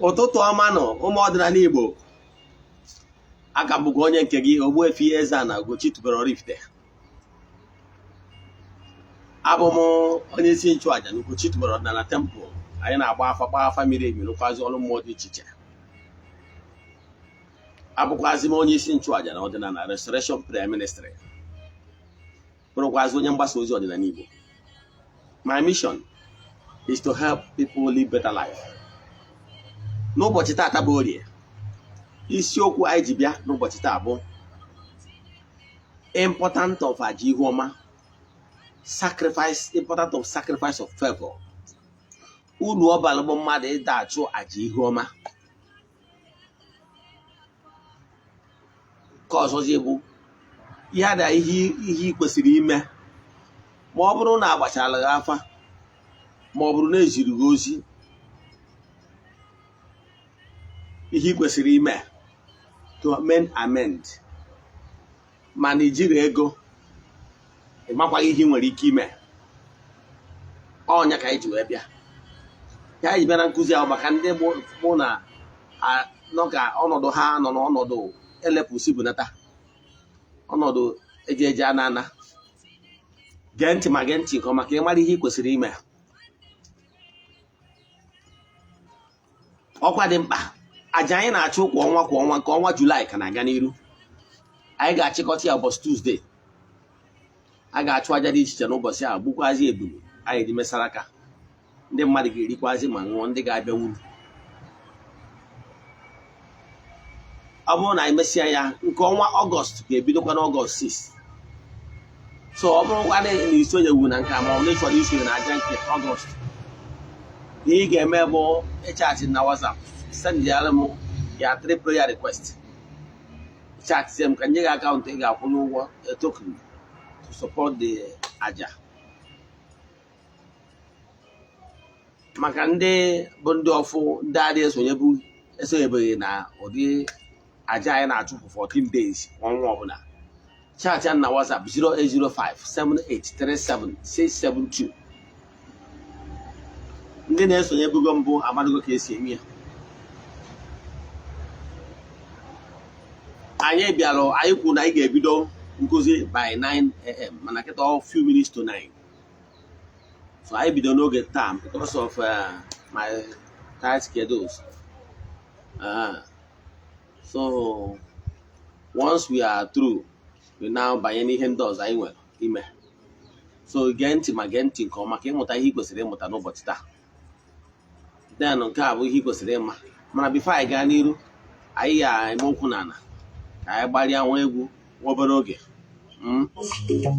ụtụtụ ọma nọ ụmụ ọdịnala Igbo, aka bụkwa onye nke gị Ogbuefi EZE-ANA Ugochi tubelu oraifite. Abụ m onye isi nchụaja na Ugochi tubelu ọdịnala tempụl. Anyị na-agba afa miri emi rụkwazi ọrụ mmụọ dị iche iche. Abụkwazi m onye isi nchụaja na ọdịnala Restoration Prayer Ministry, bụrụkwazi onye mgbasa ozi ọdịnala Igbo. My mission is to help people live better life. N'ụbọchị taata bụ Orie, isiokwu anyị ji bịa n'ụbọchị taa bụ important of aja ihuoma, important of sacrifice of favor. Uru ọ bara bụ mmadụ ịda achụ aja ihuoma. Ka ọzọzi bụ ya da ihe ị kwesịrị ime ma ọ bụrụ na agbachara gị afa, ma ọ bụrụ na eziri gị ozi. Ihe ị kwesịrị ime to amend, mana ijiri ego ịmakwaghị ihe ị nwere ike ime. Ọnya ka anyị ji wee bịa. Ya ji bịa na nkụzi ahụ maka ndị mụ na nọ ka ọnọdụ ha nọ n'ọnọdụ elepụsi bunata, ọnọdụ eji ana. Gee ntị ma gee ntị nke ọma ka ị mara ihe ị kwesịrị ime. Ọkwa dị mkpa. Aja anyị na-achụ kwa ọnwa nke ọnwa Julaị ka na-aga n'iru. Anyị ga-achịkọta ya ụbọchị Tuzdee. A ga-achụ aja dị iche iche n'ụbọchị ahụ, gbukwazi ebulu anyị dị mesara aka. Ndị mmadụ ga-erikwazi ma ṅụọ, ndị ga-abịa wuru. Ọ bụrụ na anyị mesịa ya, nke ọnwa Ọgọst ga-ebidokwa n'Ọgọst 6. So ọ bụrụkwa na isonyewu na nke ma ọ bụrụ ịchọrọ isonye na aja nke Ọgọst, ihe ị ga-eme bụ ịchaatị na WhatsApp, send m ya 3 prayer request. Chat m ka nye gị akaụntụ ị ga-akwụ n'ụgwọ token to support the aja. Maka ndị bụ ndị ọfụ, ndị adịghị esonyebeghị na ụdị aja anyị na-achụ for 14 days ọnwa ọbụla, chat ya na WhatsApp 08057837672. Ndị na-esonyebugo mbụ amadugo ka esi eme ya. Anyị bịara, anyị kwuru na anyị ga-ebido nkụzi by 9 AM, mana kịta few minutes to 9. So I bido n'oge taa because of my tight schedules. So once we are through, we now banye n'ihe ndị ọzọ anyị nwere ime. So gee ntị ma gee ntị nke ọma ka ịmụta ihe ị kwesịrị ịmụta n'ụbọchị taa. Then nke a bụ ihe ị kwesịrị ịma. Mana before anyị gaa n'iru, anyị ga-eme okwu n'ala ka anyị gbalịa nwa egwu nwa obere oge.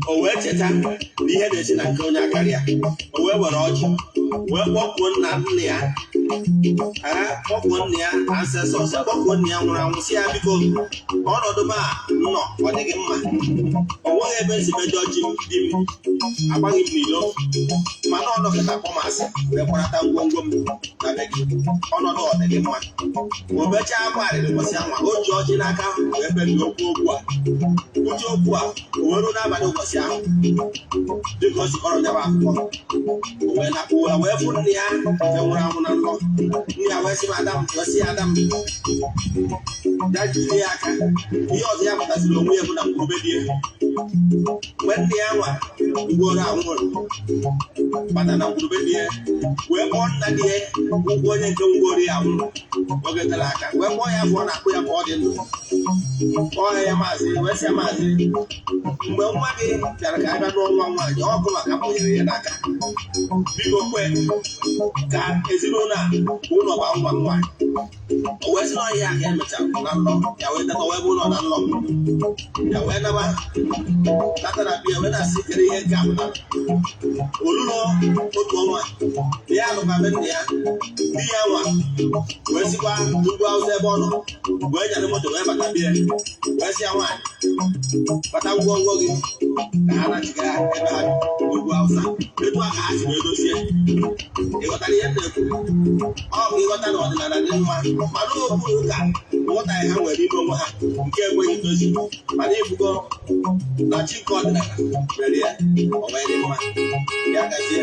O wee cheta na ihe na-esi na nke onye akarịa. O wee were ọjị wee kpọkwuo nna ya, kpọkwuo nna ya ancestors, kpọkwuo nna ya nwụrụ anwụ, si ya biko ọnọdụ m a nọ ọ dịghị mma. O nweghị ebe esi mejọ ji m di m, agbaghị m n'ilo, mana ọ dọkịta kpọmasị wee kwarata ngwongwo m na be gị. Ọnọdụ ọ dịghị mma. O mechaa agbarịrị ụbọchị anwa, o ji ọjị n'aka wee kpebie okwu a. Uche okwu a o were n'abalị ụbọchị ahụ dịka o si kọrọ nyaba akwụkwọ. O wee fụ nne ya nwụrụ anwụ na nlọ. Nne ya wee sị Adam, ya jiri ya aka. Ihe ọzọ ya pụtaziri onwe ya bụ na mkpụrụ die. Mgbe nne ya nwa ugboro anwụrụ bata na mkpụrụ die, wee kpọọ nna di ya ụgwọ onye nke ngwori ya nwụrụ oge gara aka, wee kpọọ ya afọ na akpụ ya ka ọ dị ndụ. Kpọọ ya maazị, wee sị ya maazị, mgbe nwa gị bịara ka abịa n'ọnwa nwaanyị, ọkụ maka mụnyere ya n'aka, biko kwe ka ezinụlọ a ụlọ gba ngwa nwaanyị. O wee sị na ọhịa ka emechara na nlọ ya, wee tata wee bụ ụlọ na nlọ ya, wee naba tatara bịa wee na-asị kere ihe nke apụtara. Olulo otu ọnwa ya alụkabe nne ya, di ya nwa wee sikwa ugwu Awụsa ebe ọ nọ, wee nyere moto wee bata bịa, wee sị ya nwaanyị bata ngwongwo gị ka ha nachigara ebe ha ugwu Hausa etu a ka ha si wee dozie ịghọtara ihe na-ekwu ọ bụ ịghọta na ọdịnala dị mma mana okpuru ụka nghọtaghị ha nwere ime onwe ha nke enweghị ndozi mana ibugo na chi nke ọdịnala mere ya ọ wee dị mma ya gazie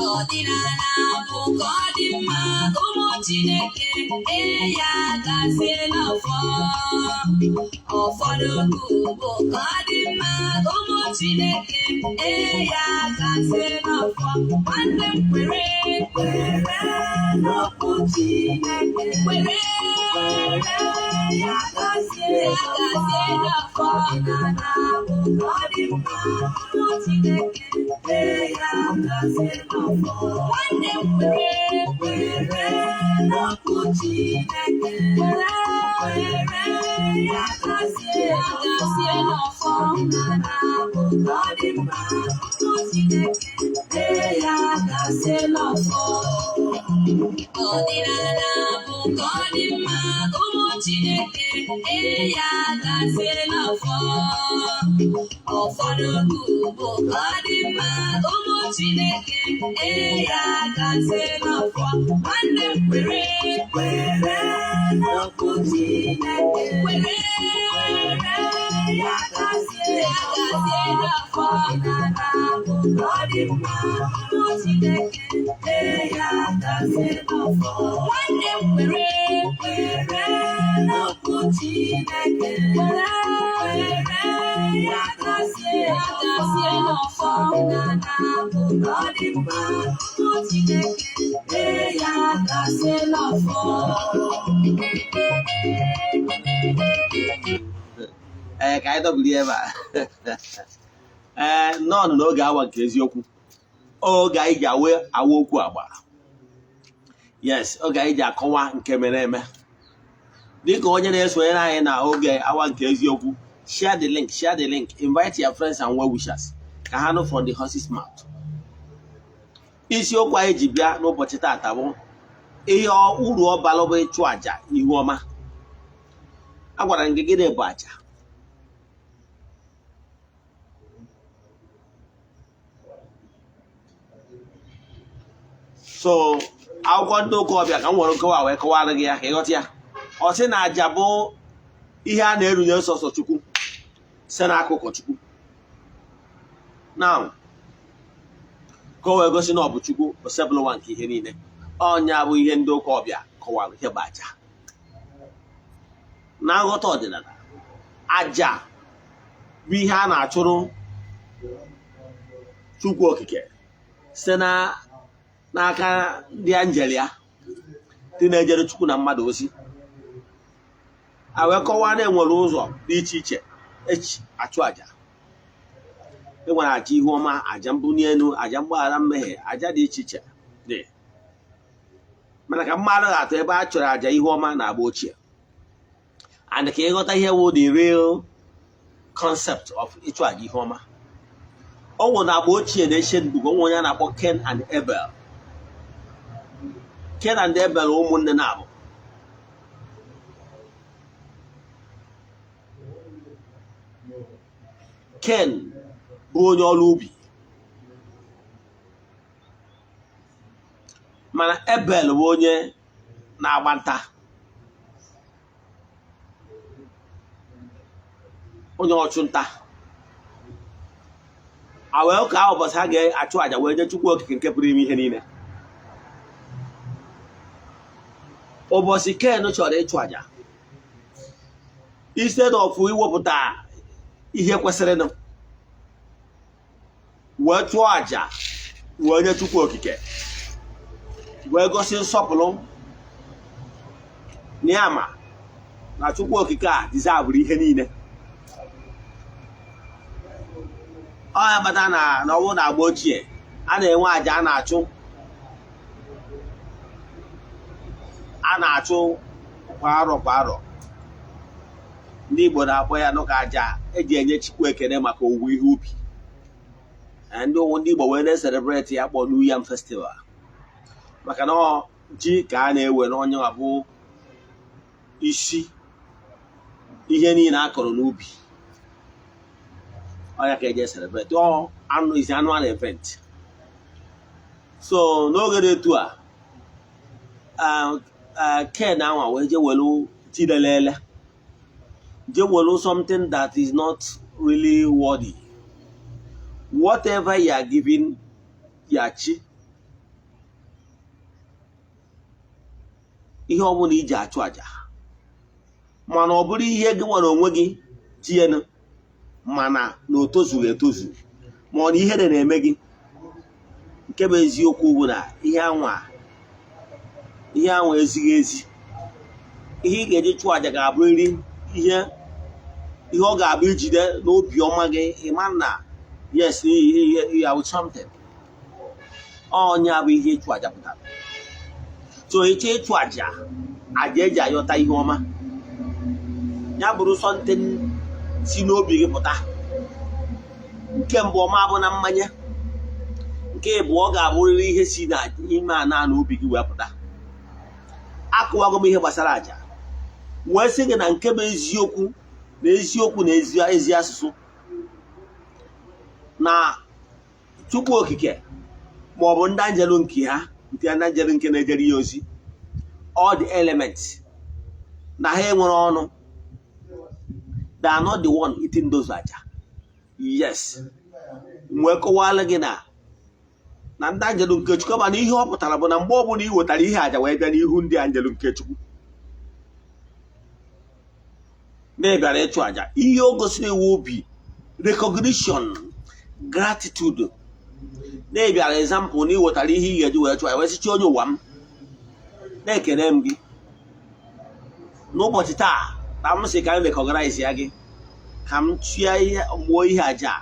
ọdịnala bụ ka ọ dị mma ụmụ Chineke ya gazie n'ọfọ ụfọdụ bụ ka ọ dị mma ụmụ Chineke ya gazie n'ọfọ nwanne m kwere n'okwu Chineke kwere ya gazie n'ọfọ ọdịnala bụ ka ọ dị mma ụmụ Chineke ya gazie n'ọfọ nwanne m kwere n'okwu Chineke kwere ya gazie n'ọfọ ọdịnala bụ ka ọ dị mma ụmụ Chineke ya gazie n'ọfọ ọdịnala bụ ka ọ dị mma ụmụ Chineke ya gazie n'ọfọ ụfọdụ bụ ka ọ dị mma ụmụ Chineke ya gazie n'ọfọ nwanne m kwere n'okwu Chineke kwere ya gazie n'ọfọ ọdịnala bụ ka ọ dị mma ụmụ Chineke ya gazie n'ọfọ nwanne m kwere n'okwu Chineke kwere ya gazie n'ọfọ ọdịnala bụ ka ọ dị mma ụmụ Chineke ya gazie n'ọfọ ka anyị dọbiri ebe a nọọ n'oge awa nke eziokwu oge anyị ji awa okwu agba yes oge anyị ji akọwa nke mere eme dịka onye na-esonyere anyị na oge awa nke eziokwu share the link invite your friends and well wishers ka ha nụ from the horse's mouth. Isiokwu anyị ji bịa n'ụbọchị taata bụ ihe uru ọ bara bụ ịchụ àjà ihu ọma. A gwara m gị gịnị bụ àjà? So akwụkwọ ndị ụka ọbịa ka m nwere nkọwa wee kọwara gị ya ka ịghọta ya. Ọ sị na àjà bụ ihe a na-erunye sọsọ Chukwu si n'akụkụ Chukwu. Now ka o wee gosi na ọ bụ Chukwu osebụlụwa nke ihe niile. Ọnya bụ ihe ndị ụka ọbịa kọwara ihe bụ àjà. Na nghọta ọdịnala, àjà bụ ihe a na-achụrụ Chukwu okike site n'aka ndị anjel ya ndị na-ejere Chukwu na mmadụ ozi. A wee kọwaa na enwere ụzọ dị iche iche eji achụ àjà. Enwere àjà ihu ọma, àjà mbuli elu, àjà mgbaghara mmehie, àjà dị iche iche dị. Mana ka mmadụ ga-atụ ebe a chọrọ àjà ihu ọma na agba ochie. And ka ịghọta ihe wụ the real concept of ịchụ àjà ihu ọma. Ọ nwụ na agba ochie na ancient book, onwe onye a na-akpọ Ken and Abel. Ken and Abel ụmụnne na-abụ. Ken bụ onye ọrụ ubi, mana Abel bụ onye na-agba nta, onye ọchụnta. A wee ka ụbọchị ha ga-achụ àjà wee nye Chukwu okike nke pụrụ ime ihe niile. Ụbọchị Ken chọrọ ịchụ àjà, instead of iwepụta ihe kwesịrịnụ wee chụọ àjà wee nye Chukwu okike wee gosi nsọpụrụ n'ama na Chukwu okike a dizabụrụ ihe niile. ọ ya bata na ọnwụ na agba ochie a na-enwe aja a na-achụ kwa arọ ndị Igbo na-akpọ ya n'ụka aja eji enye Chukwu ekene maka owuwe ihe ubi. Ndị Igbo wee na-eselebreti ya kpọ New Yam Festival maka na ji ka a na-ewe n'onye bụ isi ihe niile a kọrọ n'ubi. Ọ ya ka eji eselebreti anụ izi annual event. So n'oge dị etu a Ken anwa wee je welu tidalele je welu something that is not really worthy. Whatever you are giving ya chi, ihe ọ bụla iji achụ aja mana ọ bụrụ ihe gị nwere onwe gị tienu mana na o tozughị etozu ma ọ na ihere na-eme gị, nke bụ eziokwu bụ na ihe anwa ezighị ezi. Ihe ị ga-eji chụọ aja ga-abụrịrị ihe ọ ga-abụ ijide n'obi ọma gị ịma na yes you are with something. Onye bụ ihe ịchụ aja pụtara. So eche ịchụ aja eji ayọta ihe ọma ya bụrụ something si n'obi gị pụta. Nke mbụ ọma bụ na mmanya, nke bụ ọ ga-abụrịrị ihe si n'ime ana n'obi gị wee pụta. Akụwago m ihe gbasara aja wee sị gị na nke bụ eziokwu na ezi asụsụ na Chukwu okike ma ọ bụ ndị anjelu nke ha nke ndị anjelu nke na-ejere ya ozi, all the elements na ha enwere ọnụ. They are not the one eating those aja. Yes, wee kọwala gị na ndị anjelu nke Chukwu mana ihe ọ pụtara bụ na mgbe ọ bụla ị wetara ihe aja wee bịa n'ihu ndị anjelu nke Chukwu na-ebịara ịchụ aja, ihe o gosiri iwu obi recognition, gratitude. Na-ebịara example na ị wetara ihe ị ga-eji wee chụọ aja wee sichi onye ụwa m na-ekene m gị n'ụbọchị taa na m sị ka m recognize ya gị ka m chụọ ihe gbuo ihe aja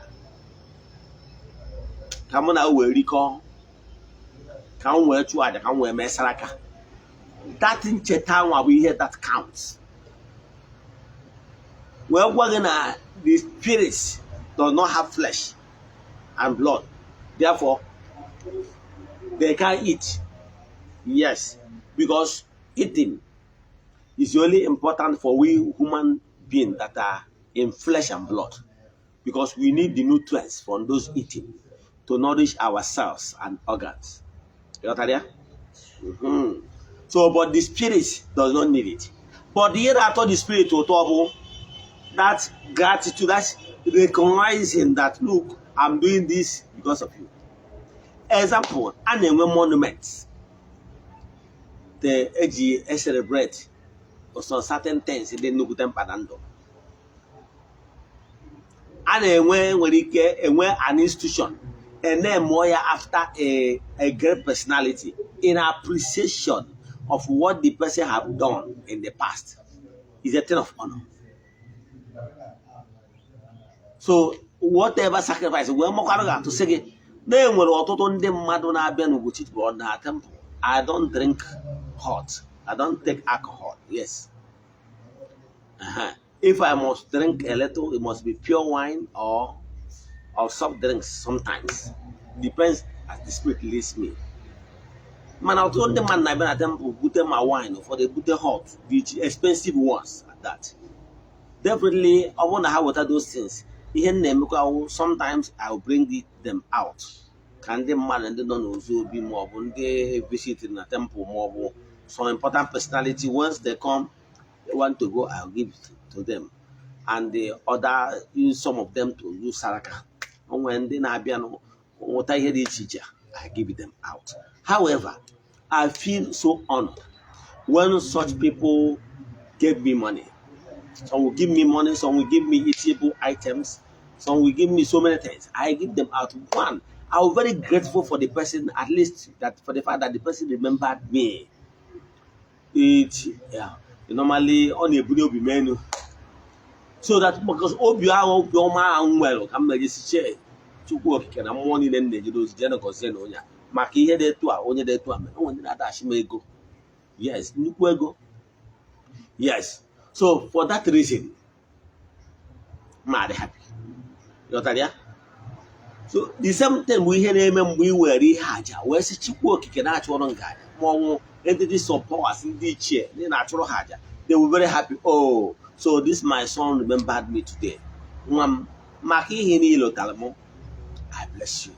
ka mụ na wee rikọọ ka m wee chụọ aja ka m wee mesara aka. That ncheta nwa bụ ihe that counts. Wee gwa gị na the spirit does not have flesh and blood, therefore they can't eat. Yes, because eating is only important for we human beings that are in flesh and blood, because we need the nutrients from those eating to nourish ourselves and organs. You got that? So, but the spirit does not need it. But the year after the spirit will talk, that gratitude, that's recognizing that, look, I'm doing this because of you. Example, and then when monuments, the AGA celebrate or some certain things in the Nukutem Padando. And then when an institution, and then more after a great personality in appreciation of what the person have done in the past, is a thing of honor. So whatever sacrifice we are to say, they will auto ndị mmadụ na-abịa n'Ugochi on na temple. I don't drink hot. I don't take alcohol. Yes. If I must drink a little, it must be pure wine or soft drinks sometimes. Depends as the spirit leads me. Man, I told the man I've been at temple, put my wine for the put hot, the expensive ones at that. Definitely, I wonder how what are those things. Sometimes I'll bring them out. Can the man and the non also be more when they visit in a temple more? Some important personality, once they come, they want to go, I'll give it to them. And the other use some of them to use saraka. And when they nabiano, what I hear the teacher, I give them out. However, I feel so honored when such people give me money. Some will give me money, some will give me eatable items, some will give me so many things. I give them out. One, I was very grateful for the person, at least that for the fact that the person remembered me. Normally on a video be menu. So that because Obioma well, come just share. Chukwu okike na mmụọ niile na-ejide ozi jee gọzie na onye maka ihe dị etu a onye dị etu a mere onwe ndị na-adachi m ego. Yes, nnukwu ego. Yes, so for that reason ma dị happy. Ghọtara ya? So the same thing bụ ihe na-eme mgbe ị were ihe aja wee sị Chukwu okike na-achụrụ nga aja ma ọnwụ entities of powers ndị ichie ndị na-achụrụ ha aja, they were very happy. Oh, so this my son remembered me today. Nwa m maka ihe niile lụtara m, I bless you.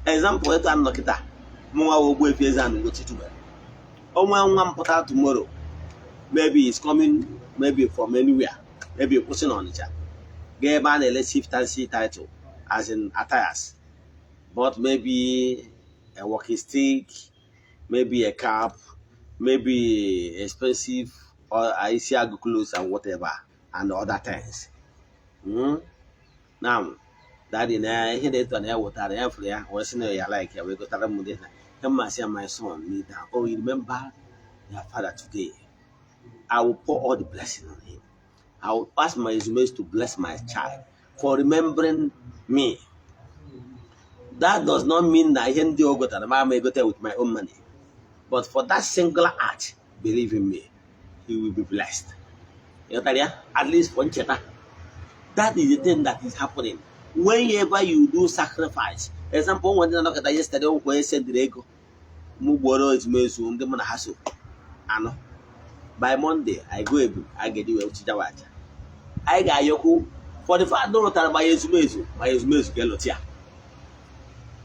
Example etu anọ kịta mụnwa Ogbuefi EZE-ANA Ugochi tubelu. Onwe nwa m pụtara tomorrow, maybe he's coming maybe from anywhere, maybe kwụsị n'Ọnịcha ga ebe a na-ele chieftaincy title as in attires, but maybe a walking stick, maybe a cap, maybe expensive or Isiagu clothes and whatever and other things. Now, that in here they turn out water and flare, or senior ya like we go to the Mudena. Come my son, me down. Oh, you remember your father today? I will pour all the blessing on him. I will ask my resumes to bless my child for remembering me. That does not mean that I can do good and I may go there with my own money. But for that singular act, believe in me, he will be blessed. At least one cheta. That is the thing that is happening. Whenever you do sacrifice, example, when I look at yesterday, when I said the ego, Muboro is Mesu, the Manahasu. Ano. By Monday, I go I get you to Jawaja. I got Yoku for the fact no rotar by Yesumesu, my Yesumesu Gelotia.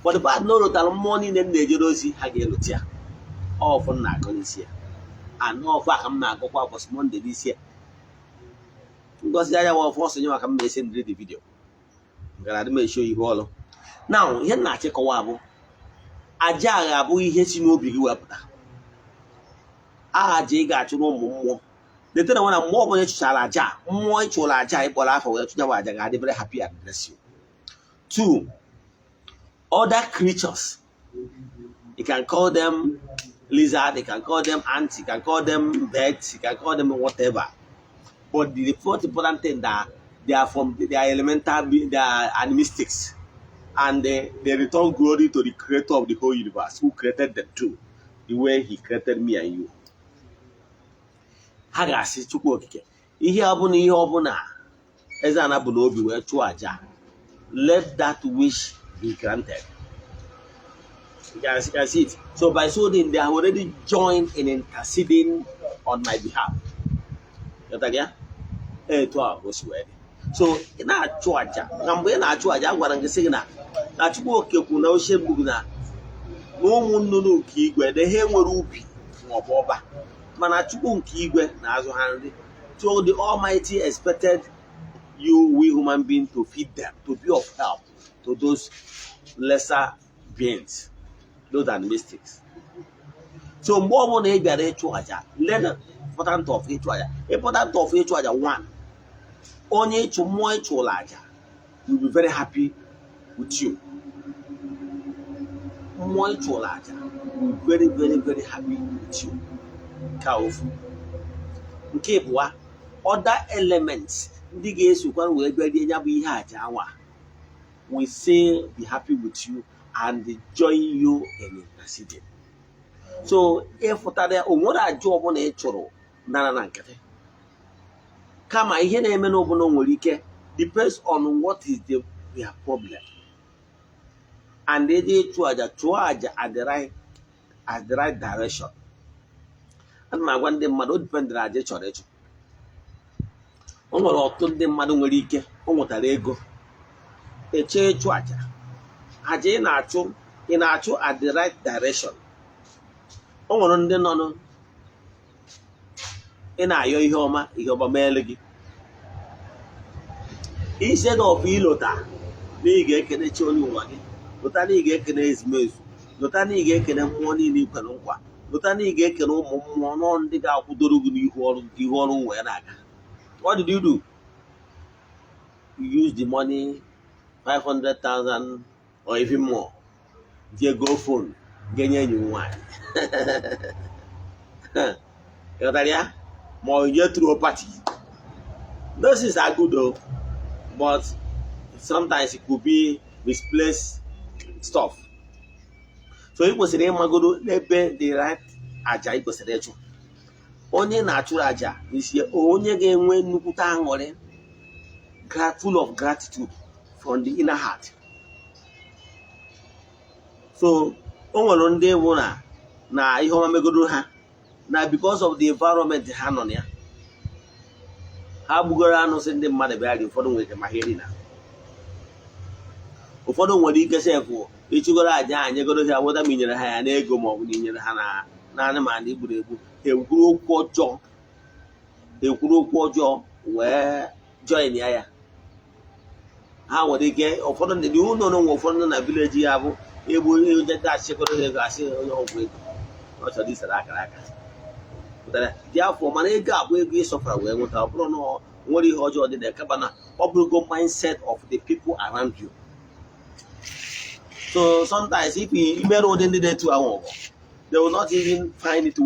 For the fact no rotar morning and the Jerosi Hagelotia. All for Nagonis. And all for I'm not go was Monday this year. Because I was forcing you to come and send the video. Let me show you all. Now, here na check wabo. Aja abu ihe si no bigi wepụta. Aja ga achụ no mmụọ. The thing when I'm more going to aja, mmụọ ịchụrụ aja ịkpọrọ afọ wee tụja aja ga dị very happy and bless you. 2. Other creatures. You can call them lizard, you can call them ants, you can call them birds, you can call them whatever. But the most important thing that they are elemental, they are animistics, and they return glory to the creator of the whole universe, who created them too, the way he created me and you. Hagasi Chukwu okike. Ihe ọbụna EZE-ANA bụ n'obi wee chụọ aja. Let that wish be granted. You can see it. So by so doing, they have already joined in interceding on my behalf. So in a chuaja, Namwe na chuaja, what I'm saying now. That's what you know, Shebuna. No one no kigwe, the hair were ruby or boba. Manachubun kigwe, Nazo Handy. So the Almighty expected you, we human beings, to feed them, to be of help to those lesser beings, those are the mystics. So more than a chuaja, let important of Ichuaja. Important of Ichuaja 1. Only to more Ichuaja will be very happy with you. More Ichuaja will be very, very, very happy with you. Kaofu. Nkebwa, other elements, we say be happy with you and join you in interceding. So if what are what job on a choro, nana kama ihe na-eme n'obodo nwere ike depends on what is their problem, and they chụọ aja at the right direction. And my one day mmadụ depend na aja chọrọ ịchụ. O nwere ọtụtụ ndị mmadụ nwere ike o nwetara ego eche ịchụ aja ị na-achụ at the right direction. O nwere ndị nọ ị na-ayọ ihe ọma meele gị. Instead of ịlọta na ị ga-ekene chi onye ụwa gị, lọta na ị ga-ekene ezumezu, lọta na ị ga-ekene mmụọ niile ikwere nkwa, lọta na ị ga-ekene ụmụ mmụọ nọ ndị ga-akwụdoro gị n'ihu ọrụ wee na-aga. What did you do? You use the money, 500,000 or even more. Get go phone, get you nwanyị. More you through a party. Those is are good though, but sometimes it could be misplaced stuff. So it was a magodo n'ebe the right aja it was a recho. Onye na-achụrụ aja isi onye ga-enwe nnukwute aṅụrị, full of gratitude from the inner heart. So o nwere ndị bụ na ihe ọma megodo ha na because of the environment ha nọ ya, ha gbugoro anụ sị ndị mmadụ bịa ri. Ụfọdụ nwere ike ma ha eri na ụfọdụ nwere ike sefụ ịchụgoro aja ha nyegoro ha, weta ma inyere ha ya n'ego ma ọ bụ na inyere ha na anụmanụ igburu egbu. Ha ekwuru okwu ọjọọ wee join ya. Ha nwere ike ụfọdụ ndị ụlọ nwe ụfọdụ na vileji ya bụ egbu ejeta achịkọrọ ego asị onye ọgwụ ego ọ chọrọ isara akara aka dị afọ, mana ego abụ ego ịsọfara wee nweta. Ọ bụrụ na nwere ihe ọjọọ dị na kaba na ọ bụrụgo mindset of the people around you. So sometimes if you mere ụdị ndị na-etu ahụ ọgọ, they will not even find it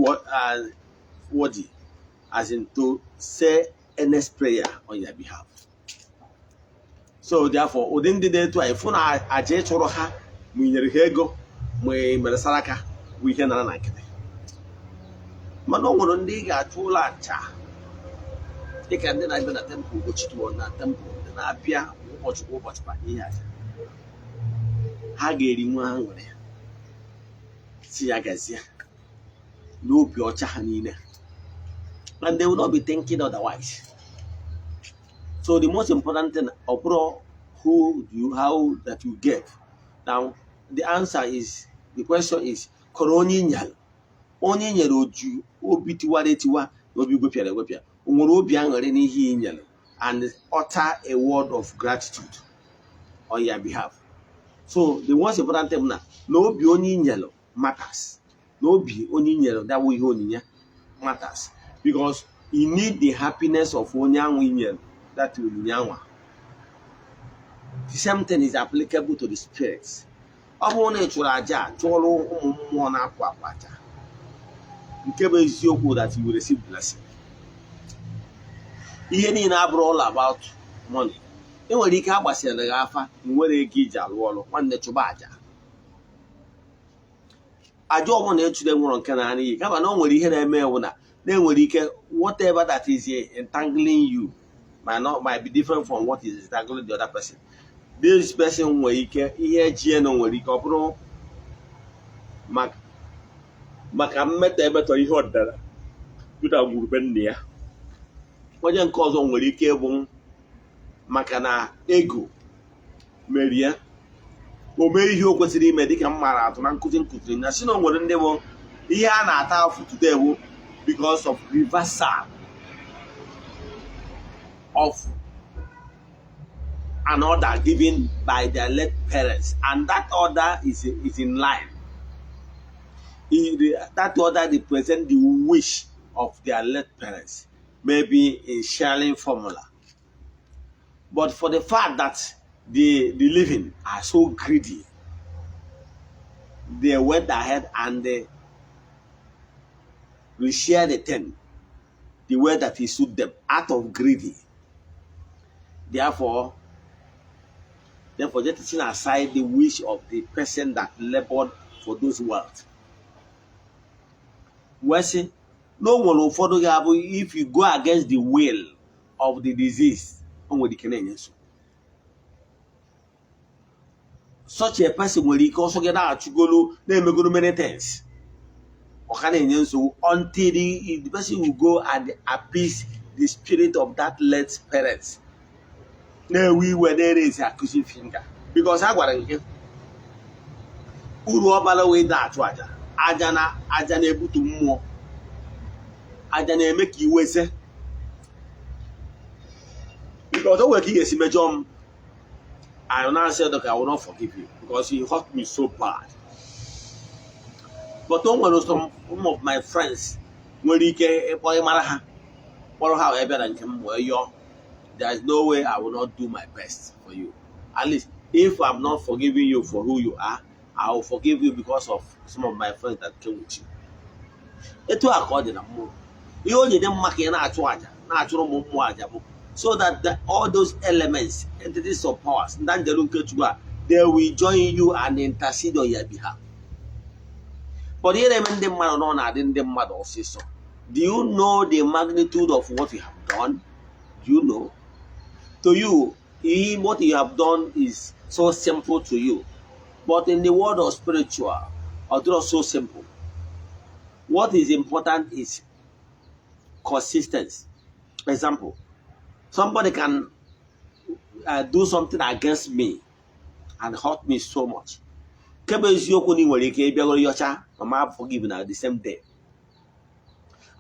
worthy as in to say earnest prayer on your behalf. So therefore ụdị ndị na-etu ahụ fụ na aja ịchụrụ ha ma inyere ha ego ma mere saraka bụ ihe nara na nkịtị. Mana ọ nwere ndị ị ga-achụ ụlọ aja dịka ndị na-abịa na tempụl Ugochi na tempụl ndị na-abịa ụbọchị kwa ụbọchị kwa ihe aja, ha ga-eri nwa ha nwere si ya gazie n'obi ọcha ha niile, and they will not be thinking otherwise. So the most important thing, how that you give. Now the answer is, the question is, onye nyere oju obi tiwara etiwa obi gwepịara egwepịa, o nwere obi aṅụrị n'ihe inyere, and utter a word of gratitude on your behalf. So the most important thing na obi onye inyere matters. Obi onye inyere that way ihe onyinye matters, because you need the happiness of onye anwụ inyere that onyinye anwa. The same thing is applicable to the spirits. Ọ bụrụ na ị chụrụ aja chụọrọ ụmụ mmụọ na-apụ apụ aja, nke bụ eziokwu that you will receive blessing. Ihe niile abụrụ all about money. E nwere ike agbasịrị gị afa, nwere ego iji alụ ọrụ, nwanne chụba aja. Aja ọbụla na-echule nwụrụ nke na n'iyi, kama na o nwere ihe na-eme ewu na enwere ike whatever that is entangling you might be different from what is entangling the other person. This person nwere ike ihe ejie na nwere ike ọ bụrụ maka mmeta emetọ ihe ọdịnala Juda gwurube nne ya. Onye nke ọzọ nwere ike bụ maka na ego merie o mee ihe o kwesịrị ime, dịka m mara atụ na nkụzi nkụziri na si na o nwere ndị bụ ihe a na-ata afụ today bụ because of reversal of an order given by their late parents, and that order is in line. That order represents the wish of their late parents, maybe in sharing formula. But for the fact that the living are so greedy, they went ahead and they share the thing the way that it suit them out of greedy. Therefore, just setting aside the wish of the person that labored for those wealth. We say, no one will follow you if you go against the will of the disease. Such a person will also get out to go to many things. Until the person will go and appease the spirit of that late parents. No, we were there is accusing finger. Because I got a Uru way that water. Ajana able to more. Ajana make you say. Because the work is imagine. I will not say that I will not forgive you because you hurt me so bad. But some of my friends, when you get a boy maraha, or however and come where you're, there is no way I will not do my best for you. At least if I'm not forgiving you for who you are, I will forgive you because of some of my friends that came with you. It's too according to more. You only didn't make an Ichuaja, natural Muaja. so that all those elements, entities of powers, they will join you and intercede on your behalf. But here, do you know the magnitude of what you have done? Do you know? To you, what you have done is so simple to you. But in the world of spiritual, although so simple, what is important is consistency. For example, somebody can do something against me and hurt me so much. I'm forgiven at the same day.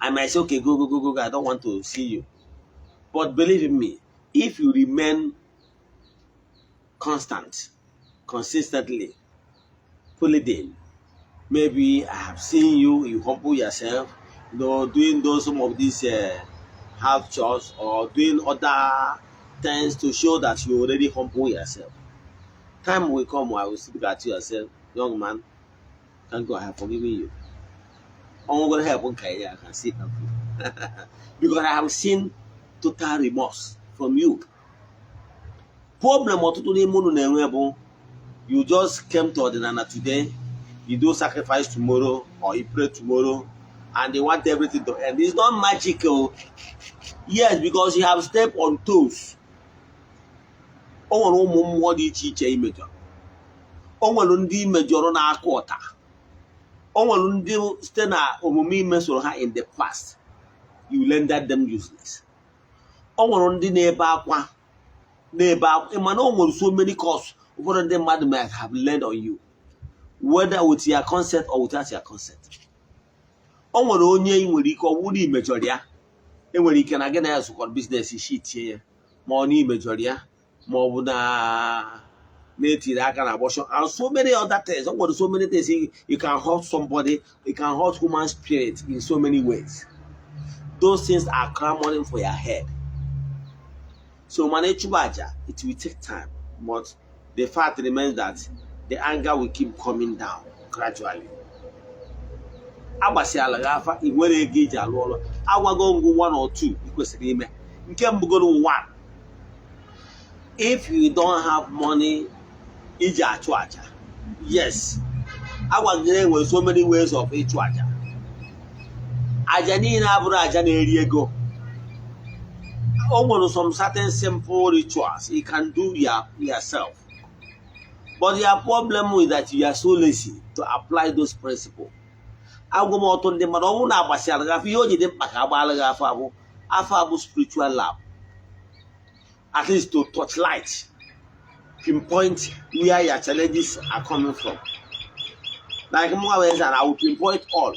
I might say, okay, go, I don't want to see you. But believe in me, if you remain consistently, pull it in. Maybe I have seen you, you humble yourself, doing some of these half chores or doing other things to show that you already humble yourself. Time will come where I will speak at you and say, young man, thank God I have forgiven you. I'm going to help one career, I can see help you. Because I have seen total remorse from you. Problem you just came to Ordinana today, you do sacrifice tomorrow or you pray tomorrow, and they want everything to end. It's not magical. Yes, because you have stepped on toes. In the past, you rendered them useless. So many causes over them might have learned on you, whether with your consent or without your consent. Business shit money majoria, more native abortion, and so many other things. So many things you can hurt somebody, you can hurt human spirit in so many ways. Those things are clamoring for your head. So manage Ichuaja, it will take time, but the fact remains that the anger will keep coming down gradually. Abasi alagafa, if we engage a lot, I will go 1 or 2 because you can go to 1. If you don't have money, Ichuaja. Yes, I was there with so many ways of Ichuaja. Ajani na abura ajani eriego. Some certain simple rituals you can do yourself. But your problem is that you are so lazy to apply those principles. Spiritual lab. At least to touch light, pinpoint where your challenges are coming from. Like more ways, and I will pinpoint all.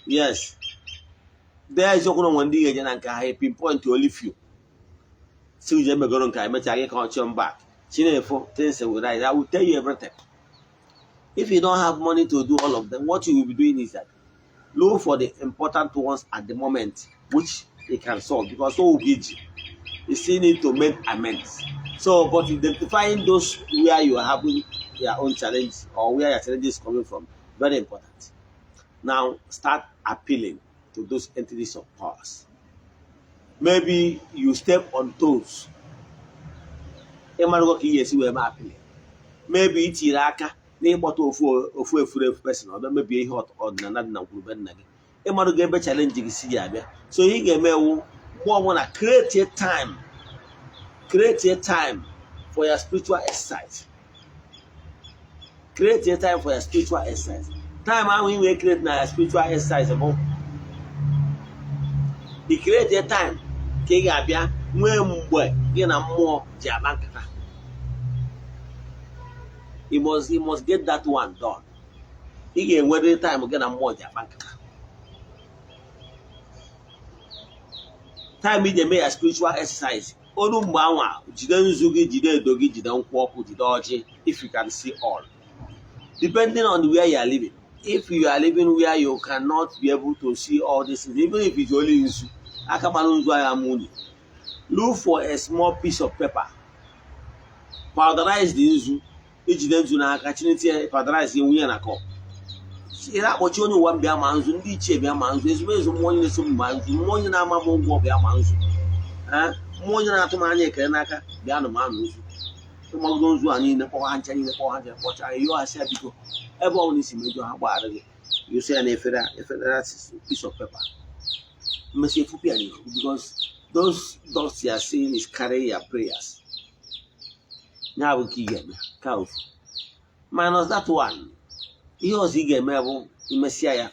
Yes. There is one day and I pinpoint to only few. So you never go on back. I will tell you everything. If you don't have money to do all of them, what you will be doing is that look for the important ones at the moment, which they can solve, because so will be you still need to make amends. So, but identifying those where you are having your own challenge or where your challenge is coming from, very important. Now start appealing to those entities of powers. Maybe you step on toes. Maybe it's Iraka, name what of a person, or maybe a hot or another challenge. So he gave me want to create a time for your spiritual exercise. Create a time for your spiritual exercise. Time how we create a spiritual exercise. He create a time. He must get that one done. He can wait the time again and more time they make a spiritual exercise. If you can see all. Depending on where you are living. If you are living where you cannot be able to see all this, even if it's only in look for a small piece of paper. Powderize the inzu. Powderize in a cup. What you only want be a man's, and each be a man's, is money, some man's, money, and a man's. mmụọ onye na-atụ m anya ekele n'aka bịa nụ m anụ nzu ịmagide nzu a niile kpọwa ha ncha niile kpọwa ha ncha kpọcha ya yọọ asịa biko ebe ọbụla isi mejọ ha gbaghara gị yoso ya na efere piece of paper mmesi efupi ya n'ihu because those dots you are saying is carrying your prayers ya bụ nke ị ga-eme ka ofu minus that one ihe ọzọ ị ga-eme bụ imesịa ya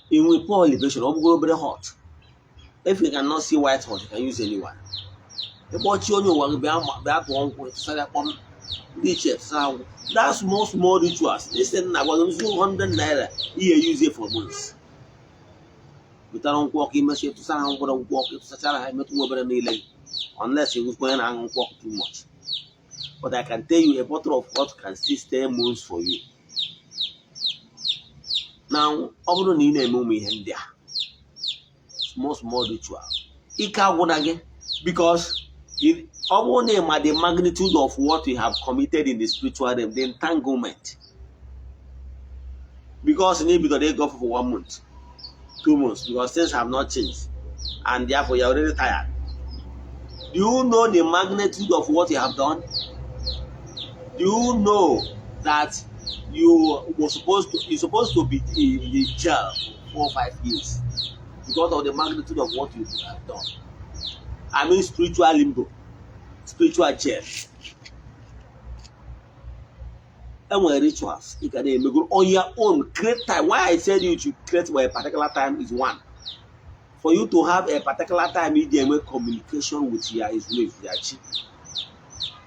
inwe poor elevation ọ bụgoro obere hot. If you cannot see white hot, you can use anyone. Ịkpọchi onye ụwa gị bịa tụọ nkwụ tụsara kpọm ndị iche tụsara nkwụ. That's small rituals. Instead na agwa gị 100 naira ihe use for months. Wetara nkwụ ọkụ imesi tụsara ha ngwọrọ nkwụ ọkụ tụsachara ha emetụ nwa obere niile unless you onye na-aṅụ nkwụ ọkụ too much. But I can tell you a bottle of hot can still stay months for you. Now, ọ bụrụ na ị na-eme ụmụ ihe ndị a small ritual ike agwụna gị because ọ bụrụ na ịma the magnitude of what you have committed in the spiritual realm, the entanglement, because you need to go for 1 month 2 months because things have not changed and therefore you're already tired. Do you know the magnitude of what you have done? Do you know that you're supposed to be in the jail for 4 or 5 years because of the magnitude of what you have done? I mean spiritual limbo, spiritual jail. And when rituals, you can go on your own. Create time. Why I said you should create for a particular time is one. For you to have a particular time, you make communication with your chi.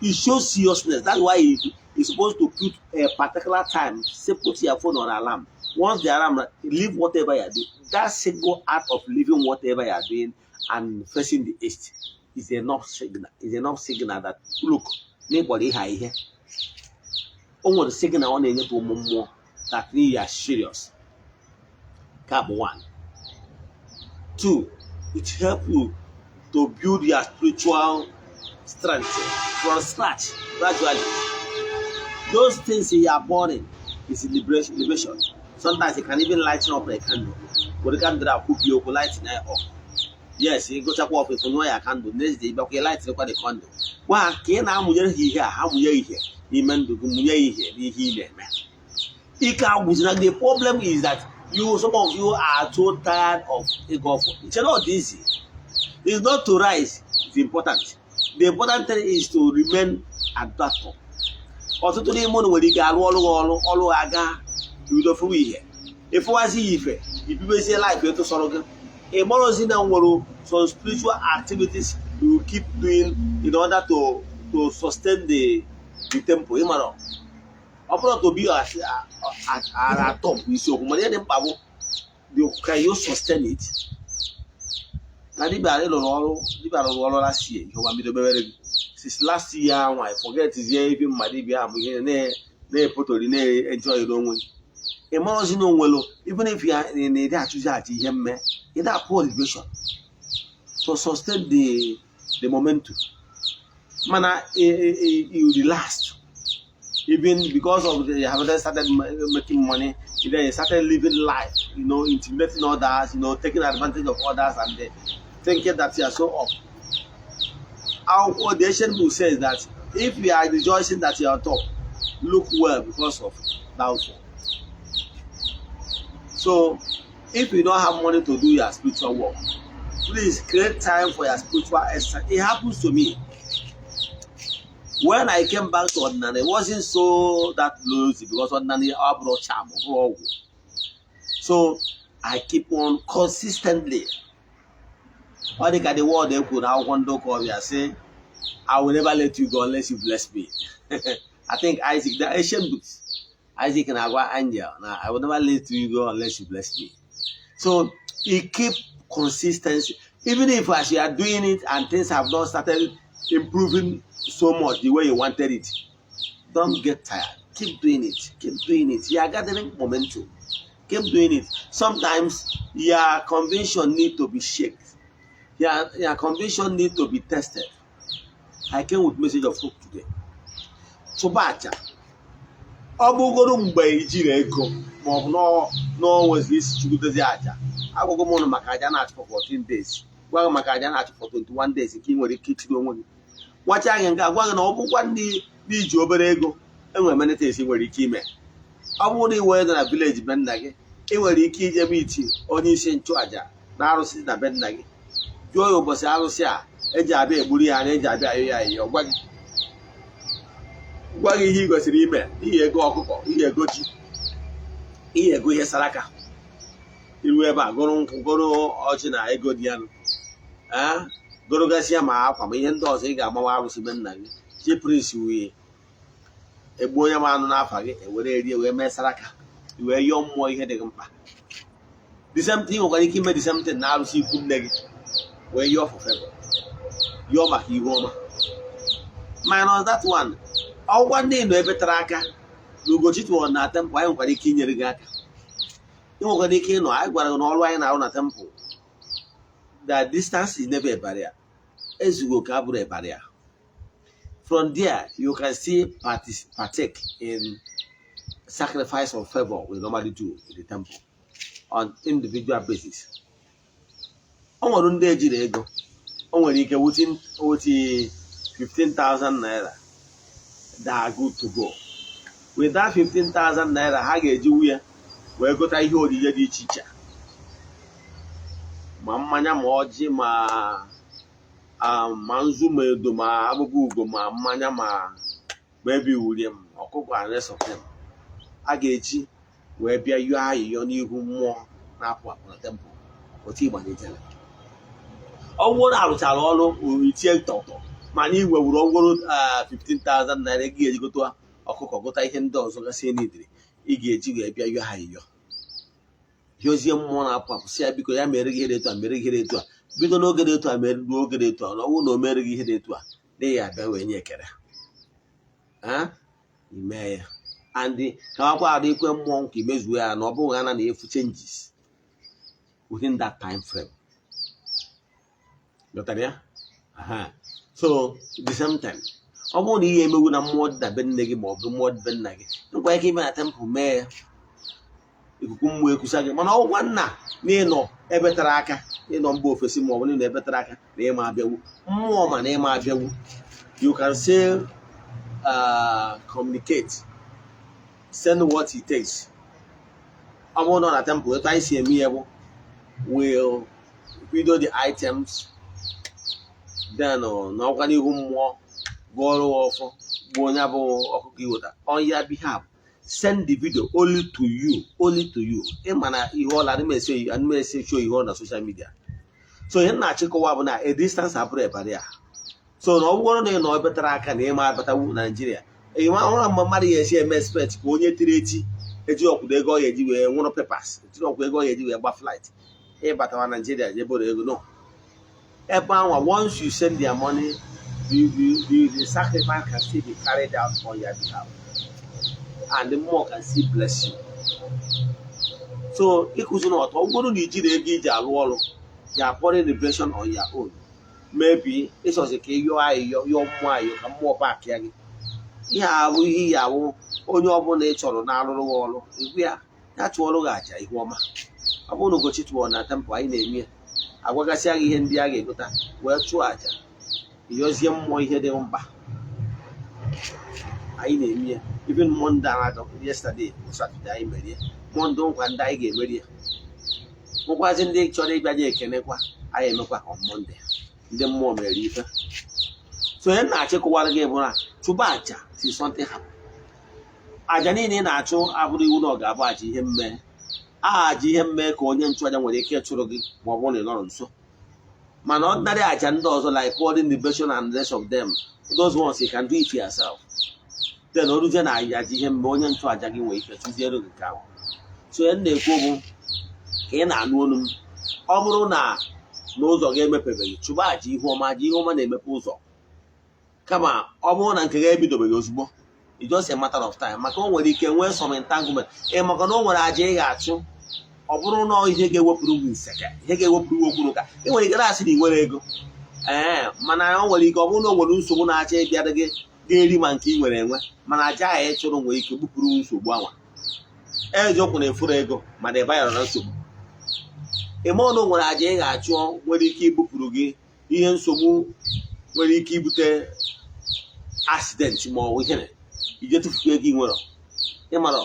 It shows seriousness. That's why you're supposed to put a particular time. Say put your phone on alarm. Once the alarm, leave whatever you're doing. That single act of leaving whatever you're doing and facing the east is enough signal. Is enough signal that look, nobody here. Only the signal on any to more that you are serious. Cap 1. 2, it helps you to build your spiritual strength from scratch gradually. Those things you are burning is liberation. Sometimes you can even lighten up a candle. But the candle could be lighting it up. Yes, you go to work with a candle. Next day, but you light the candle. Well, can I here? How will you here? The problem is that some of you are so tired of ego. It's not easy. It's not to rise. It's important. The important thing is to remain at that top. Also, today morning when you get all aga, you don't feel here. If I see if people say life, you have to sorrow. A moral in some spiritual activities you will keep doing in order to sustain the temple. Upon to be at top, so can you sustain it? Since last year, I forget is even my DBA, enjoy your own way. Even if you are in a in that poor elevation, to sustain the momentum, man, you will last. Even because of you have started making money, you started living life, intimidating others, taking advantage of others, and thinking that you are so up. Our the ancient book says that if you are rejoicing that you are on top, look well because of downfall. So, if you don't have money to do your spiritual work, please create time for your spiritual exercise. It happens to me. When I came back to ordinary, it wasn't so that lousy because ordinary I brought charm. So I keep on consistently. What they got the word they could have one dog or say, I will never let you go unless you bless me. I think Isaac, the ancient books, Isaac and Agua Angel. Now I will never let you go unless you bless me. So it keep consistency. Even if as you are doing it and things have not started improving so much the way you wanted it, don't get tired. Keep doing it. Keep doing it. You are gathering momentum. Keep doing it. Sometimes your conviction need to be shaken. Your conviction need to be tested. I came with message of hope today. So bacha. Obugoro mgbe ijire ego ma no was this chukwudezi aja. Agogo mono maka aja na for 14 days. gwa gị maka aja na-achụ for 21 days nke ị nwere ike ichiri onwe gị. Gwacha gị nke agwa gị na ọ bụkwa ndị iji obere ego enwere amenities ị nwere ike ime. Ọ bụrụ na ị wee nọ na vileji be nna gị, ị nwere ike ije iti onye isi nchụaja na arụsị na be nna gị, jụọ ya ụbọchị arụsị a eji abịa egburu ya na eji abịa ayọ ya ayọ, gwa gị ihe ị gosiri ime, ihe ego ọkụkọ, ihe ego ji, ihe ego ihe saraka, iru ebe a gụrụ nkwụ, gụrụ ọjị na ego dị anụ, gụrụgasịa ma akwa ma ihe ndị ọzọ ị ga-agbawa arụsị be nna gị, chi prince wee egbu onye ma anụ n'afa gị, ewere erie wee mee saraka, wee yọọ mmụọ ihe dị gị mkpa. The same thing nwekwara ike ime the same thing na arụsị ikwu nne gị, wee yọọ for favor, yọọ maka ihuoma. Minus that one, ọgwa ndị nọ ebe tara aka na Ugochi tụrụ na temple, anyị nwekwara ike inyere gị aka. Ị nwekwara ike ịnọ, anyị gwara gị na ọrụ anyị na-arụ na temple, the distance is never a barrier. Ezugo ka abụrụ a barrier. From there, you can still partake in sacrifice of favor we normally do in the temple on individual basis. O nwere ndị ejiri ego, o nwere ike wuti 15,000 naira that are good to go. With that 15,000 naira, ha ga-eji wuya wee gota ihe onyinye dị iche iche, ma mmanya ma ọjị ma nzu ma edo ma abụbụ ugo ma mmanya ma ebe iwurie m ọkụkọ and rest of them. A ga-eji wee bịa yọọ ayịyọ n'ihu mmụọ na-apụ apụ na temple otu ịgbanyetara. Ọ bụrụ na arụchara ọrụ itie tọtọ mana ị nwewuru ọgwụrụ 15,000 naira ị ga-eji gote ọkụkọ, gota ihe ndị ọzọ gasị n'idiri, ị ga-eji wee bịa yọọ ayịyọ, yọzie mmụọ na-apụ apụ, si ya biko ya mere gị ihe dị etu a, mere gị ihe dị etu a, bido n'oge dị etu a, mere n'oge dị etu a, na ọ bụrụ na o mere gị ihe dị etu a, dị ya abịa wee nye ekele ime ya. And ka akwa ada ikwe mmụọ nke imezuo ya na ọ bụghị ya na-efu changes within that time frame. Ghọtara ya? So the same time, ọ bụrụ na ihe emewu na mmụọ dị na be nne gị ma ọ bụ mmụọ dị be nna gị, nkwa ike ime na temple mee ya, ikuku mmụọ ekusa gị, mana ọgwa nna na ịnọ ebe tara aka, ịnọ mba ofesi ma ọ bụ na ebe tara aka na ịma abịawu mmụọ, ma na ịma abịawu, you can say communicate, send what it takes. Ọ bụrụ na temple etu anyị si eme ya bụ will video the items, then na ọkwa n'ihu mmụọ gụọrụ ọfọ bụ onye bụ ọkụkọ iweta on your behalf, send the video only to you, only to you. Ịma na ihe ọla adịmesi show ihe ọ na social media. So ihe na-achịkọwa bụ na a distance abụrụ ebara ya. So na ọ bụrụ na ị nọ ebe tara aka na ịma abatawu na Nigeria, ịma ọhụrụ mgbe mmadụ ya esi eme expect ka onye tiri eti eji ọkwụdo ego ọ ga-eji wee nwụrụ papers, etiri ọkwụdo ego ọ ga-eji wee gba flight ịbatawa Nigeria jeboro ego. No, ebe anwa, once you send their money, the sacrifice can still be carried out on your behalf, and the more can still bless you. So ịkụzi na ọtọ, ọ bụrụ na ijiri ego iji alụ ọrụ, you are pouring liberation on your own. Maybe ịchọzi ka ịyọọ ayịyọ, yọọ mmụọ ayịyọ ka mmụọ paakị ya gị. Ihe ahụ ihe ya ahụ onye ọbụla ị chọrọ na-arụrụ gị ọrụ, igwe ya chụọrụ gị aja ihuoma. Ọ bụrụ na Ugochi tụọ na temple anyị na-eme ya, agwagasịa gị ihe ndị a ga-egota wee chụọ aja, yọzie mmụọ ihe dị mkpa anyị na-eme ya. Even Monday another yesterday, Saturday anyị mere ya, Monday nkwa ndị anyị ga-emeri ya. Nwekwazi ndị chọrọ ịbịa je ekenekwa, anyị emekwa on Monday, ndị mmụọ mere ife. So ihe na-achịkọwara gị bụ na chụba aja si something happen. Aja niile ị na-achụ abụrụ iwu na ọ ga-abụ aja ihe mmee. Aja ihe mmee ka onye nchụaja nwere ike chụrụ gị ma ọ bụrụ na ị nọrọ nso. Mana ọdịnarị aja ndị ọzọ like pouring liberation and the rest of them, those ones you can do it yourself. Then oruzie na aja ihe mmee onye nchụaja gị nwere ike tụziere gị nke ahụ. So ihe na-ekwu bụ ka ị na-anụ olu m, ọ bụrụ na n'ụzọ ga-emepebeghị, chụba aja ihuoma. Aja ihuoma na-emepe ụzọ, kama ọ bụrụ na nke ga-ebidobeghị ozugbo, it's just a matter of time, maka o nwere ike nwee some entanglement. Maka na o nwere aja ị ga-achụ, ọ bụrụ na ihe ga-ewepụrụ gị nseke, ihe ga-ewepụrụ gị okwu ka ị nwere ike na-asị na ị nwere ego, mana o nwere ike ọ bụrụ na o nwere nsogbu na-acha ịbịara gị ga-eri ma nke ị nwere enwe, mana aja ahụ ị chụrụ nwere ike bupụrụ nsogbu anwa. Eziokwu na efuru ego mana ị banyere na nsogbu. eme ọnụ nwere aja ị ga-achụ nwere ike ibupụrụ gị ihe nsogbu nwere ike ibute accident ma ọ bụ ihere ije tụfuo ego ị nwere ịmara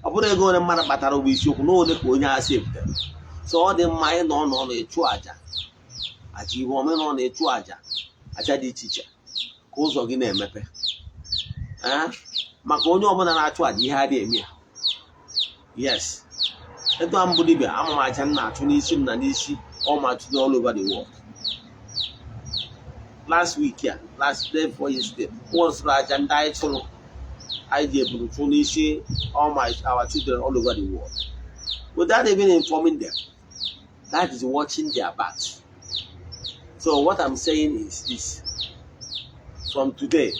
ọ bụrụ ego onye mmadụ kpatara ụgbọ isiokwu na ole ka onye asị ebutere so ọ dị mma ịnọ n'ọnụ ịchụ aja ihuoma ịnọ na-ịchụ aja dị iche iche ka ụzọ gị na-emepe maka onye ọbụla na-achụ aja ihe adịghị eme ya yes etu a mbụ dibịa ama m aja m na-achụ n'isi m na n'isi ọmachụ all over the world last week ya last day before yesterday wọnsụrụ aja ndị anyị chụrụ anyị ji eburu chụ n'isi our children all over the world without even informing them. That is watching their backs. So what I'm saying is this: from today,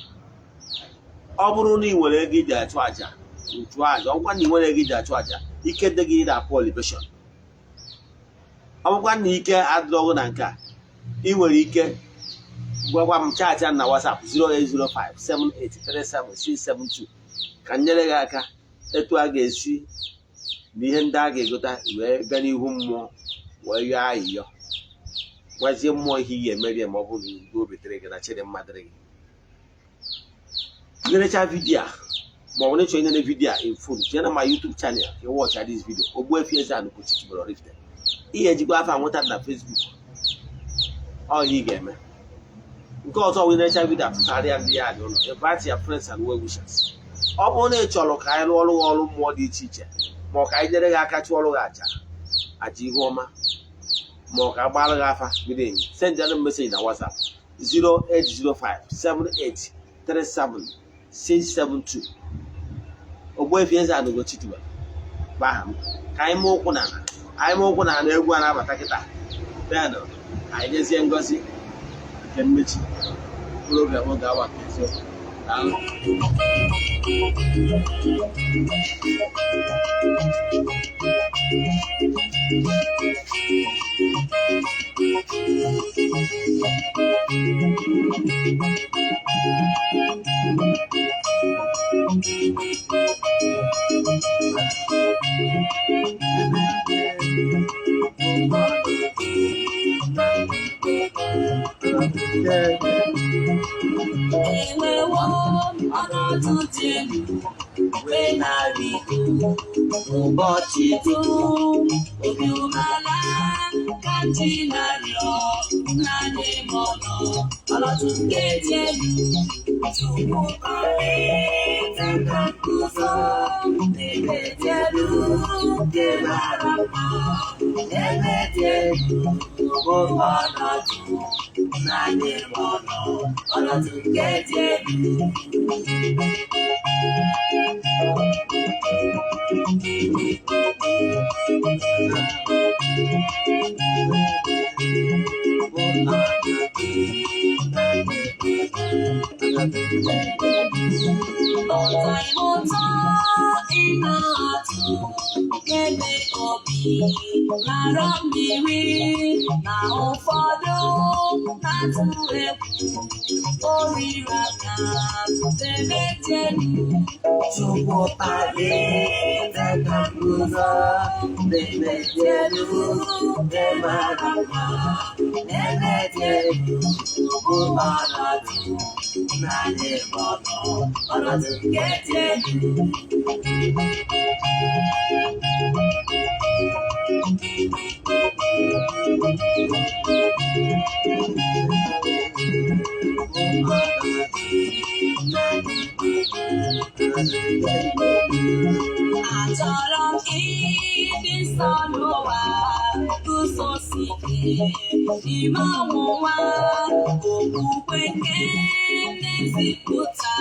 ọ bụrụ na ị nwere ego iji achụ aja, ọgwa na ị nwere ego iji achụ aja, ike dị gị na polybation. Ọ bụkwa na ike adịrọgụ na nke a, ị nwere ike gwagwa m chaatị na WhatsApp 08057837672 ka m nyere gị aka etu a ga-esi na ihe ndị a ga-egota wee bịa n'ihu mmụọ wee yọọ ayịyọ gwazie mmụọ ihe ihe emeri ma ọ bụ na igwe obetere gị na chidimma dịrị gị lerecha vidio a ma ọ bụ na-echọ ịnene vidio a in full jee na ma YouTube channel ka watch this video Ogbuefi EZE-ANA Ugochi tubelu oraifite ihe ejikwa afa nweta na Facebook ọ ihe ị ga-eme nke ọzọ wee na-echa vidio atụtarịa ndị ya dị ụlọ invite your friends and well wishers ọ bụrụ na ị chọrọ ka anyị rụọ ọrụ mmụọ dị iche iche ma ọ ka anyị nyere gị aka chụọ ọrụ gị aja ihuoma ma ọ ka agbara gị afa bido enyi send them message na WhatsApp 08057837672 Ogbuefi EZE-ANA Ugochi tubelu baha m ka anyị mee ụkwụ na ana egwu a na-abata kịta bịa na anyị nyezie ngozi nke mmechi program oge awa nke eziokwu enwewo ọnọdụ dị elu wee narị ụbọchị dum obi umeala ka ji narịọ naanị m ọnọdụ nke dị elu tupu ọrịta ka ụzọ n'ebe dị elu nke mara mma ebe dị elu ọnọdụ naanị m ọnọdụ nke dị elu ụtọ ịna atụ ebe obi mara mmiri na ụfọdụ na-atụ egwu oriri aka bebetelu chukwu kpali teka ụzọ bebetelu emara mma ebetelu bụ ọnọdụ naanị ọnọdụ nke dị elu achọrọ m ịdị nsọ n'ụwa guzosi ike n'ime ọnwụnwa okwukwe nke na-ezipụta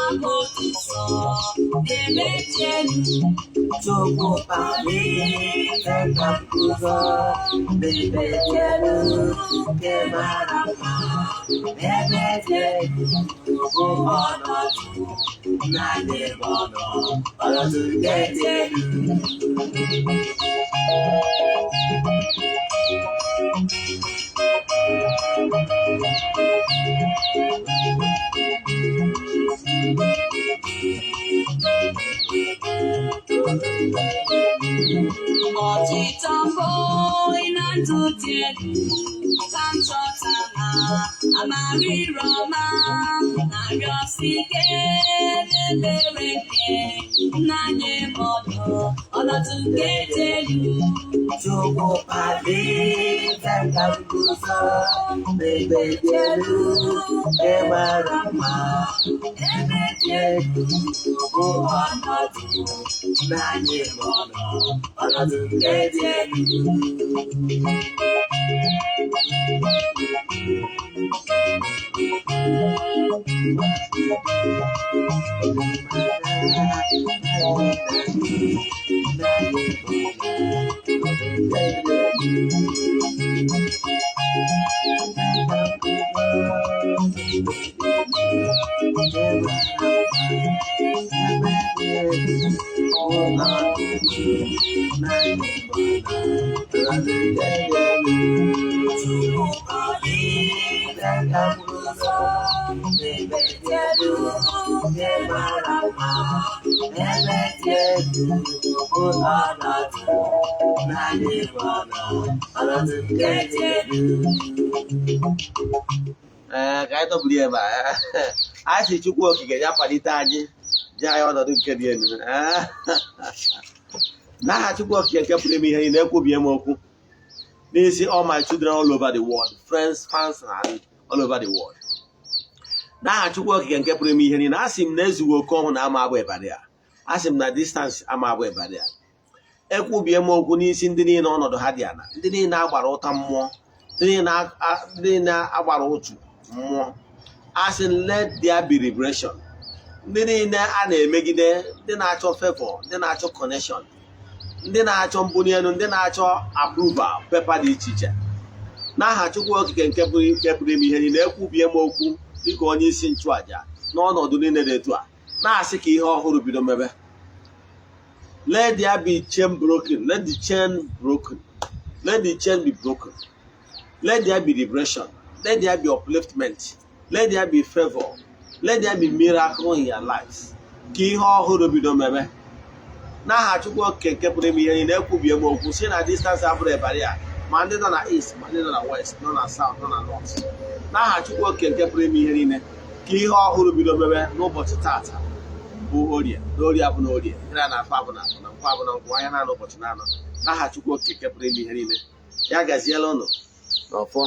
abụ dị nsọ na-emechi elu chukwu kpali teka ụzọ na-emechi elu nke mara mma na-emechi elu bụ ọnọdụ naanị ọnọdụ nke dị elu ọchịchị Itombo inantutiedu kamchotana amariroma nariosike nebereke nanye modo olatuketelu Chukwu padi tengambuso nebetelu emarama ebetelu uhonodu nanye modo olatuketelu Ka anyị tọbụrụ ebe a sị Chukwu okike ya kwalite anyị ji anyị ọnọdụ nke dị elu n'aha Chukwu okike nke pụrụ ime ihe niile ekwubie m okwu n'isi all my children all over the world, friends, fans and all over the world. N'aha Chukwu okike nke pụrụ ime ihe niile, asị m na ezughị oke ọhụụ na ama abụ ebari a, asị m na distance ama abụ ebari a. Ekwubie m okwu n'isi ndị niile ọnọdụ ha dị ana, ndị niile agbara ụta mmụọ, ndị niile agbara otu mmụọ, asị let there be liberation. Ndị niile a na-emegide, ndị na-achọ favor, ndị na-achọ connection, ndị na-achọ mbuli elu, ndị na-achọ approval pepa dị iche iche. N'aha Chukwu okike nke pụrụ ime ihe niile, ekwubie m okwu dịka onye isi nchụaja n'ọnọdụ niile dị etu a, na-asị ka ihe ọhụrụ bido mebe. Let there be chain broken. Let the chain broken. Let the chain be broken. Let there be liberation. Let there be upliftment. Let there be favor. Let there be miracle in your lives. Ka ihe ọhụrụ bido mebe. N'aha Chukwu okike nke pụrụ ime ihe niile, ekwubie m okwu si na distance abụrụ ebari a, ma ndị nọ na east, ma ndị nọ na west, nọ na south, nọ na north. N'aha Chukwu okike nke pụrụ ime ihe niile, ka ihe ọhụrụ bido mebe n'ụbọchị tata bụ orie, n'orie abụ na orie, ihe na afọ abụ na afọ, na nkwọ abụ na nkwọ, anya na ụbọchị na anọ. N'aha Chukwu okike nke pụrụ ime ihe niile, ya gaziela ụnụ n'ọfọ.